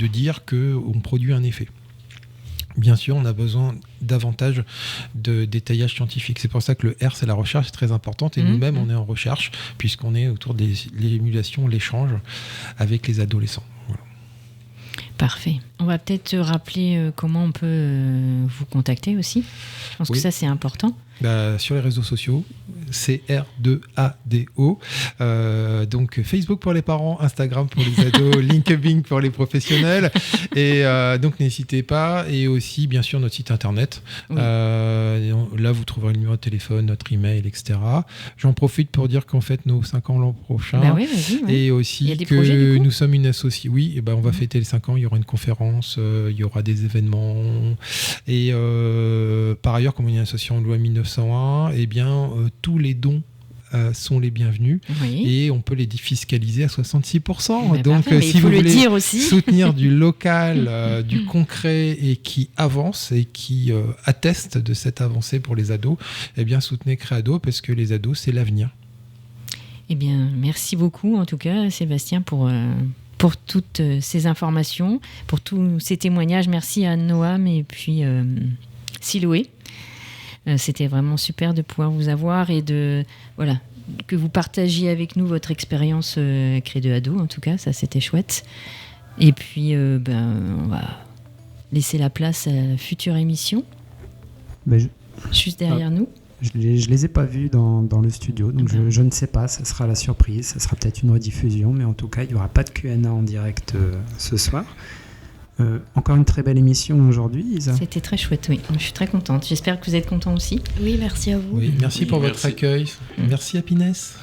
dire qu'on produit un effet. Bien sûr, on a besoin davantage de détaillage scientifique. C'est pour ça que le R, c'est la recherche, c'est très importante. Et nous-mêmes, on est en recherche, puisqu'on est autour de l'émulation, l'échange avec les adolescents. Voilà. Parfait. On va peut-être rappeler comment on peut vous contacter aussi. Je pense que ça, c'est important. Sur les réseaux sociaux, c'est R2ADO. Donc Facebook pour les parents, Instagram pour les ados, LinkedIn pour les professionnels. Et donc n'hésitez pas. Et aussi, bien sûr, notre site internet. Oui. Là, vous trouverez le numéro de téléphone, notre email, etc. J'en profite pour dire qu'en fait, nos 5 ans l'an prochain. Oui, vas-y, oui. Et aussi que projets, nous sommes une associée. Oui, et on va fêter les 5 ans. Il y aura une conférence, il y aura des événements. Et par ailleurs, comme on est une association de loi 1901, eh bien, tous les dons sont les bienvenus et on peut les défiscaliser à 66%. Donc, si vous voulez soutenir du local, du concret et qui avance et qui atteste de cette avancée pour les ados, eh bien, soutenez Créado parce que les ados, c'est l'avenir. Eh bien, merci beaucoup en tout cas, Sébastien, pour toutes ces informations, pour tous ces témoignages. Merci à Noam et puis Siloé. C'était vraiment super de pouvoir vous avoir et que vous partagiez avec nous votre expérience Crédo Ado. En tout cas, ça c'était chouette. Et puis, on va laisser la place à la future émission. Juste derrière nous. Je les ai pas vus dans le studio, donc je ne sais pas, ça sera la surprise, ça sera peut-être une rediffusion, mais en tout cas, il n'y aura pas de Q&A en direct ce soir. Encore une très belle émission aujourd'hui, Isa. C'était très chouette, oui. Je suis très contente. J'espère que vous êtes contents aussi. Oui, merci à vous. Oui, merci pour votre accueil. Merci Happiness.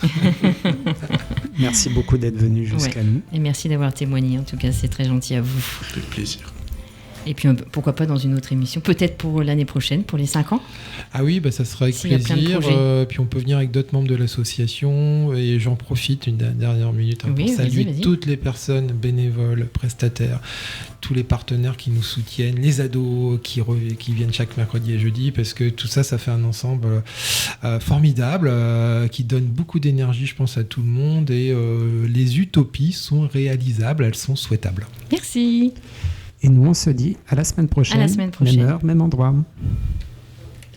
Merci beaucoup d'être venu jusqu'à nous. Et merci d'avoir témoigné. En tout cas, c'est très gentil à vous. Avec plaisir. Et puis, pourquoi pas dans une autre émission, peut-être pour l'année prochaine, pour les 5 ans. Ah oui, ça sera avec plaisir. Puis on peut venir avec d'autres membres de l'association. Et j'en profite une dernière minute pour saluer toutes les personnes bénévoles, prestataires, tous les partenaires qui nous soutiennent, les ados qui viennent chaque mercredi et jeudi, parce que tout ça, ça fait un ensemble formidable, qui donne beaucoup d'énergie, je pense, à tout le monde. Et les utopies sont réalisables, elles sont souhaitables. Merci. Et nous, on se dit à la semaine prochaine. À la semaine prochaine. Même heure, même endroit.